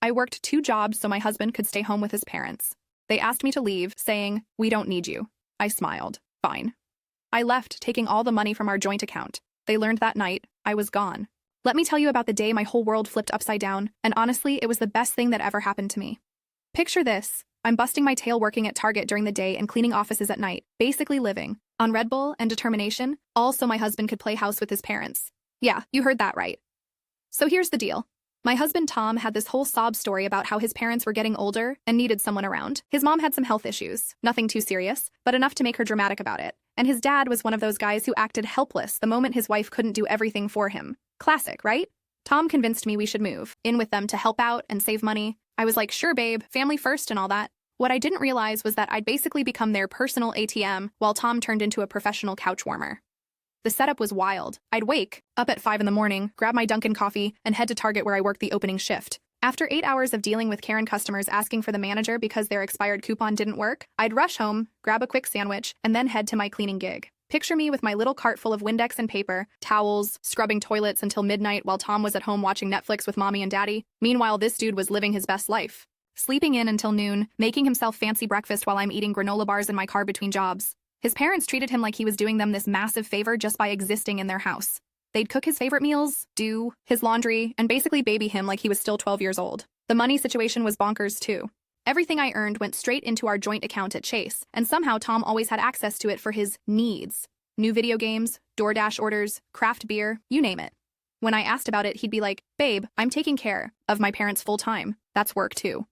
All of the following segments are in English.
I worked 2 jobs so my husband could stay home with his parents. They asked me to leave, saying, "We don't need you." I smiled. Fine. I left, taking all the money from our joint account. They learned that night I was gone. Let me tell you about the day my whole world flipped upside down, and honestly, it was the best thing that ever happened to me. Picture this. I'm busting my tail working at Target during the day and cleaning offices at night, basically living on Red Bull and determination, all so my husband could play house with his parents. Yeah, you heard that right. So here's the deal. My husband Tom had this whole sob story about how his parents were getting older and needed someone around. His mom had some health issues, nothing too serious, but enough to make her dramatic about it. And his dad was one of those guys who acted helpless the moment his wife couldn't do everything for him. Classic, right? Tom convinced me we should move in with them to help out and save money. I was like, sure, babe, family first and all that. What I didn't realize was that I'd basically become their personal ATM while Tom turned into a professional couch warmer. The setup was wild. I'd wake up at 5 in the morning, grab my Dunkin' coffee, and head to Target where I worked the opening shift. After 8 hours of dealing with Karen customers asking for the manager because their expired coupon didn't work, I'd rush home, grab a quick sandwich, and then head to my cleaning gig. Picture me with my little cart full of Windex and paper, towels, scrubbing toilets until midnight while Tom was at home watching Netflix with mommy and daddy. Meanwhile, this dude was living his best life. Sleeping in until noon, making himself fancy breakfast while I'm eating granola bars in my car between jobs. His parents treated him like he was doing them this massive favor just by existing in their house. They'd cook his favorite meals, do his laundry, and basically baby him like he was still 12 years old. The money situation was bonkers too. Everything I earned went straight into our joint account at Chase, and somehow Tom always had access to it for his needs. New video games, DoorDash orders, craft beer, you name it. When I asked about it, he'd be like, "Babe, I'm taking care of my parents full time. That's work too."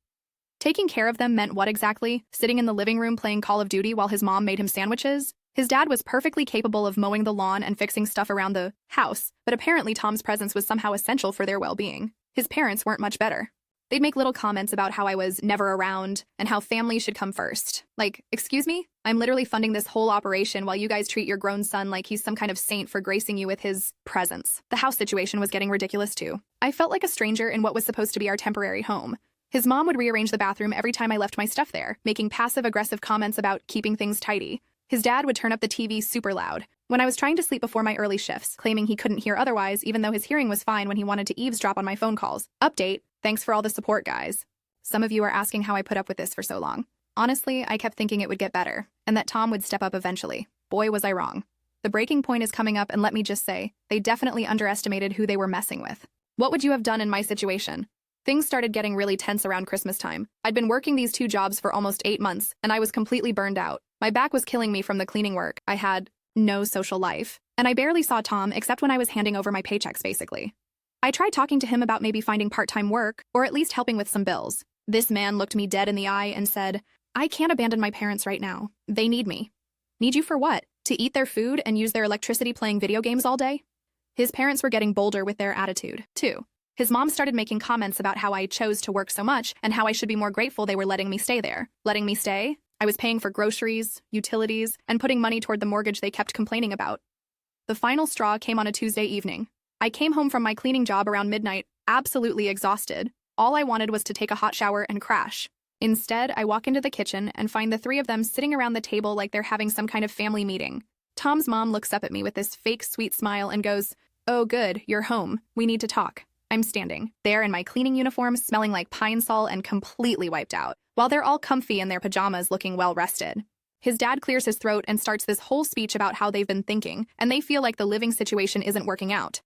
Taking care of them meant what exactly? Sitting in the living room playing Call of Duty while his mom made him sandwiches? His dad was perfectly capable of mowing the lawn and fixing stuff around the house, but apparently Tom's presence was somehow essential for their well-being. His parents weren't much better. They'd make little comments about how I was never around and how family should come first. Like, excuse me? I'm literally funding this whole operation while you guys treat your grown son like he's some kind of saint for gracing you with his presence. The house situation was getting ridiculous too. I felt like a stranger in what was supposed to be our temporary home. His mom would rearrange the bathroom every time I left my stuff there, making passive-aggressive comments about keeping things tidy. His dad would turn up the TV super loud when I was trying to sleep before my early shifts, claiming he couldn't hear otherwise even though his hearing was fine when he wanted to eavesdrop on my phone calls. Update, thanks for all the support, guys. Some of you are asking how I put up with this for so long. Honestly, I kept thinking it would get better, and that Tom would step up eventually. Boy, was I wrong. The breaking point is coming up, and let me just say, they definitely underestimated who they were messing with. What would you have done in my situation? Things started getting really tense around Christmas time. I'd been working these 2 jobs for almost 8 months, and I was completely burned out. My back was killing me from the cleaning work. I had no social life, and I barely saw Tom except when I was handing over my paychecks, basically. I tried talking to him about maybe finding part-time work, or at least helping with some bills. This man looked me dead in the eye and said, "I can't abandon my parents right now. They need me." Need you for what? To eat their food and use their electricity playing video games all day? His parents were getting bolder with their attitude, too. His mom started making comments about how I chose to work so much and how I should be more grateful they were letting me stay there. Letting me stay? I was paying for groceries, utilities, and putting money toward the mortgage they kept complaining about. The final straw came on a Tuesday evening. I came home from my cleaning job around midnight, absolutely exhausted. All I wanted was to take a hot shower and crash. Instead, I walk into the kitchen and find the 3 of them sitting around the table like they're having some kind of family meeting. Tom's mom looks up at me with this fake sweet smile and goes, "Oh good, you're home. We need to talk." I'm standing there in my cleaning uniform, smelling like pine sol and completely wiped out, while they're all comfy in their pajamas looking well-rested. His dad clears his throat and starts this whole speech about how they've been thinking, and they feel like the living situation isn't working out.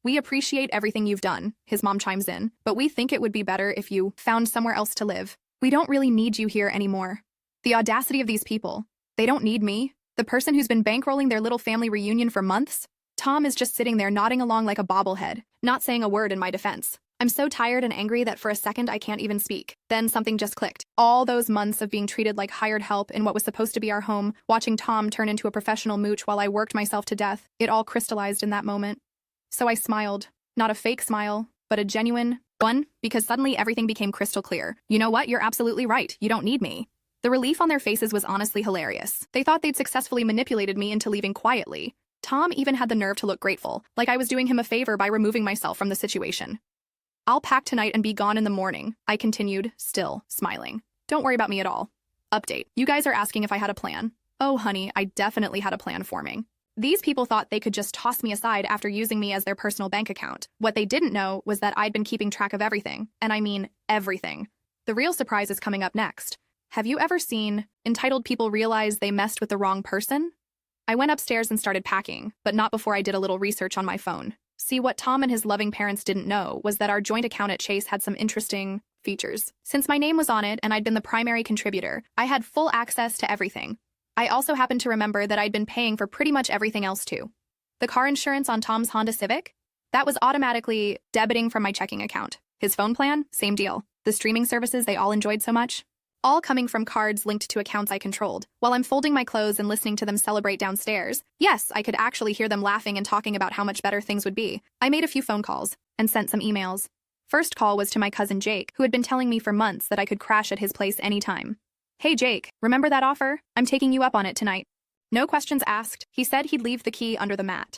"We appreciate everything you've done," his mom chimes in, "but we think it would be better if you found somewhere else to live. We don't really need you here anymore." The audacity of these people. They don't need me. The person who's been bankrolling their little family reunion for months? Tom is just sitting there nodding along like a bobblehead, not saying a word in my defense. I'm so tired and angry that for a second I can't even speak. Then something just clicked. All those months of being treated like hired help in what was supposed to be our home, watching Tom turn into a professional mooch while I worked myself to death, it all crystallized in that moment. So I smiled. Not a fake smile, but a genuine one, because suddenly everything became crystal clear. You know what? You're absolutely right. You don't need me. The relief on their faces was honestly hilarious. They thought they'd successfully manipulated me into leaving quietly. Tom even had the nerve to look grateful, like I was doing him a favor by removing myself from the situation. "I'll pack tonight and be gone in the morning," I continued, still smiling. "Don't worry about me at all." Update. You guys are asking if I had a plan. Oh, honey, I definitely had a plan forming. These people thought they could just toss me aside after using me as their personal bank account. What they didn't know was that I'd been keeping track of everything, and I mean everything. The real surprise is coming up next. Have you ever seen entitled people realize they messed with the wrong person? I went upstairs and started packing, but not before I did a little research on my phone. See, what Tom and his loving parents didn't know was that our joint account at Chase had some interesting features. Since my name was on it and I'd been the primary contributor, I had full access to everything. I also happened to remember that I'd been paying for pretty much everything else too. The car insurance on Tom's Honda Civic? That was automatically debiting from my checking account. His phone plan? Same deal. The streaming services they all enjoyed so much? All coming from cards linked to accounts I controlled. While I'm folding my clothes and listening to them celebrate downstairs, yes, I could actually hear them laughing and talking about how much better things would be. I made a few phone calls and sent some emails. First call was to my cousin Jake, who had been telling me for months that I could crash at his place anytime. Hey Jake, remember that offer? I'm taking you up on it tonight. No questions asked. He said he'd leave the key under the mat.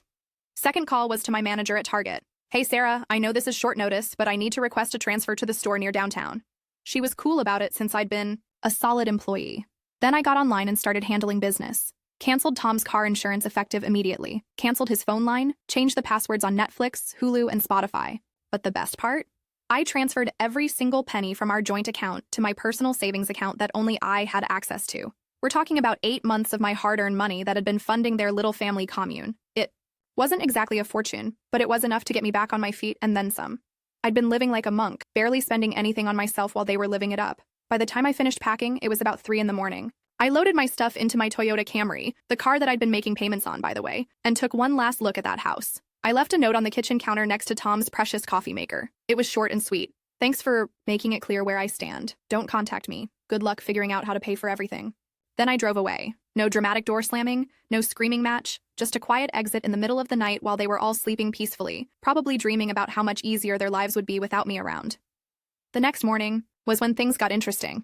Second call was to my manager at Target. Hey Sarah, I know this is short notice, but I need to request a transfer to the store near downtown. She was cool about it since I'd been a solid employee. Then I got online and started handling business. Canceled Tom's car insurance effective immediately. Canceled his phone line. Changed the passwords on Netflix, Hulu, and Spotify. But the best part? I transferred every single penny from our joint account to my personal savings account that only I had access to. We're talking about 8 months of my hard-earned money that had been funding their little family commune. It wasn't exactly a fortune, but it was enough to get me back on my feet and then some. I'd been living like a monk, barely spending anything on myself while they were living it up. By the time I finished packing, it was about 3 in the morning. I loaded my stuff into my Toyota Camry, the car that I'd been making payments on, by the way, and took one last look at that house. I left a note on the kitchen counter next to Tom's precious coffee maker. It was short and sweet. Thanks for making it clear where I stand. Don't contact me. Good luck figuring out how to pay for everything. Then I drove away. No dramatic door slamming, no screaming match, just a quiet exit in the middle of the night while they were all sleeping peacefully, probably dreaming about how much easier their lives would be without me around. The next morning was when things got interesting.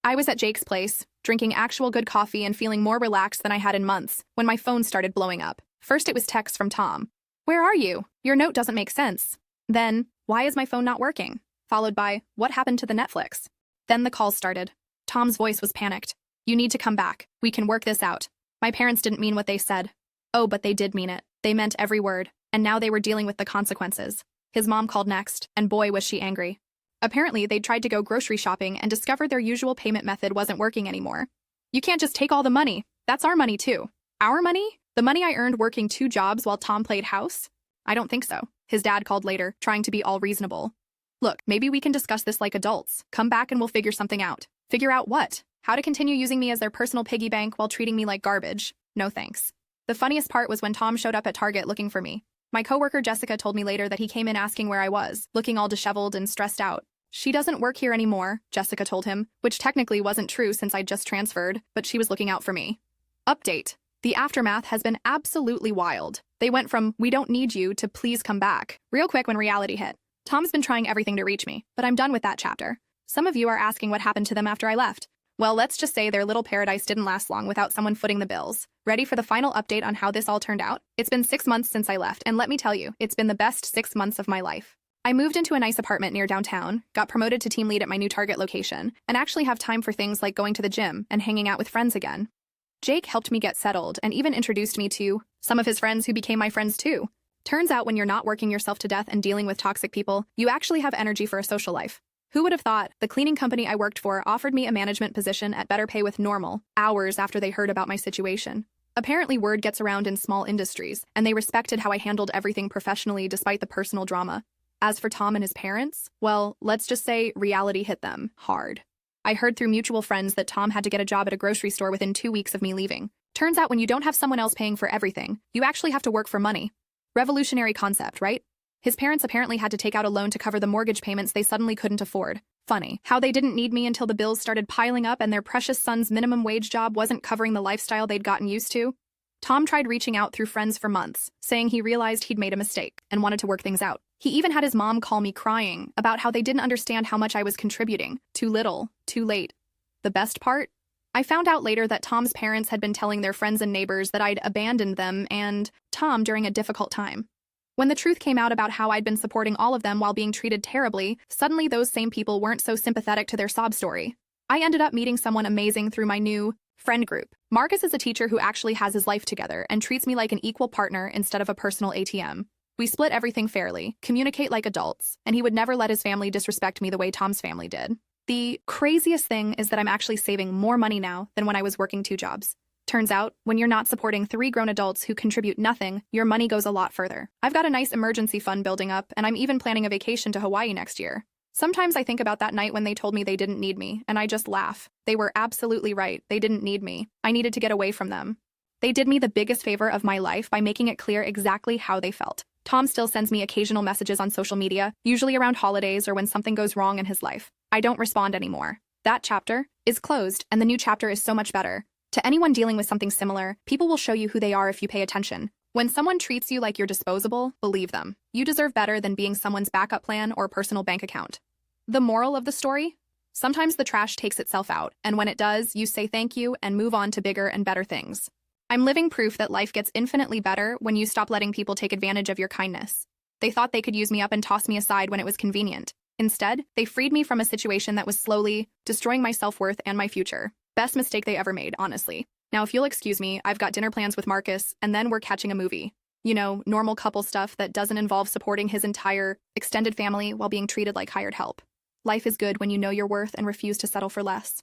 I was at Jake's place, drinking actual good coffee and feeling more relaxed than I had in months, when my phone started blowing up. First it was text from Tom. Where are you? Your note doesn't make sense. Then, why is my phone not working? Followed by, what happened to the Netflix? Then the calls started. Tom's voice was panicked. You need to come back. We can work this out. My parents didn't mean what they said. Oh, but they did mean it. They meant every word, and now they were dealing with the consequences. His mom called next, and boy was she angry. Apparently, they'd tried to go grocery shopping and discovered their usual payment method wasn't working anymore. You can't just take all the money. That's our money too. Our money? The money I earned working 2 jobs while Tom played house? I don't think so. His dad called later, trying to be all reasonable. Look, maybe we can discuss this like adults. Come back and we'll figure something out. Figure out what? How to continue using me as their personal piggy bank while treating me like garbage? No thanks. The funniest part was when Tom showed up at Target looking for me. My coworker Jessica told me later that he came in asking where I was, looking all disheveled and stressed out. She doesn't work here anymore, Jessica told him, which technically wasn't true since I'd just transferred, but she was looking out for me. Update. The aftermath has been absolutely wild. They went from, we don't need you, to please come back, real quick when reality hit. Tom's been trying everything to reach me, but I'm done with that chapter. Some of you are asking what happened to them after I left. Well, let's just say their little paradise didn't last long without someone footing the bills. Ready for the final update on how this all turned out? It's been 6 months since I left, and let me tell you, it's been the best 6 months of my life. I moved into a nice apartment near downtown, got promoted to team lead at my new Target location, and actually have time for things like going to the gym and hanging out with friends again. Jake helped me get settled and even introduced me to some of his friends who became my friends too. Turns out when you're not working yourself to death and dealing with toxic people, you actually have energy for a social life. Who would have thought the cleaning company I worked for offered me a management position at better pay with normal hours after they heard about my situation? Apparently word gets around in small industries, and they respected how I handled everything professionally despite the personal drama. As for Tom and his parents, well, let's just say reality hit them hard. I heard through mutual friends that Tom had to get a job at a grocery store within 2 weeks of me leaving. Turns out when you don't have someone else paying for everything, you actually have to work for money. Revolutionary concept, right? His parents apparently had to take out a loan to cover the mortgage payments they suddenly couldn't afford. Funny, how they didn't need me until the bills started piling up and their precious son's minimum wage job wasn't covering the lifestyle they'd gotten used to. Tom tried reaching out through friends for months, saying he realized he'd made a mistake and wanted to work things out. He even had his mom call me crying about how they didn't understand how much I was contributing. Too little, too late. The best part? I found out later that Tom's parents had been telling their friends and neighbors that I'd abandoned them and Tom during a difficult time. When the truth came out about how I'd been supporting all of them while being treated terribly, suddenly those same people weren't so sympathetic to their sob story. I ended up meeting someone amazing through my new Friend group. Marcus is a teacher who actually has his life together and treats me like an equal partner instead of a personal ATM. We split everything fairly, communicate like adults, and he would never let his family disrespect me the way Tom's family did. The craziest thing is that I'm actually saving more money now than when I was working 2 jobs. Turns out, when you're not supporting 3 grown adults who contribute nothing, your money goes a lot further. I've got a nice emergency fund building up, and I'm even planning a vacation to Hawaii next year. Sometimes I think about that night when they told me they didn't need me, and I just laugh. They were absolutely right. They didn't need me. I needed to get away from them. They did me the biggest favor of my life by making it clear exactly how they felt. Tom still sends me occasional messages on social media, usually around holidays or when something goes wrong in his life. I don't respond anymore. That chapter is closed, and the new chapter is so much better. To anyone dealing with something similar, people will show you who they are if you pay attention. When someone treats you like you're disposable, believe them. You deserve better than being someone's backup plan or personal bank account. The moral of the story? Sometimes the trash takes itself out, and when it does, you say thank you and move on to bigger and better things. I'm living proof that life gets infinitely better when you stop letting people take advantage of your kindness. They thought they could use me up and toss me aside when it was convenient. Instead, they freed me from a situation that was slowly destroying my self-worth and my future. Best mistake they ever made, honestly. Now, if you'll excuse me, I've got dinner plans with Marcus, and then we're catching a movie. You know, normal couple stuff that doesn't involve supporting his entire extended family while being treated like hired help. Life is good when you know your worth and refuse to settle for less.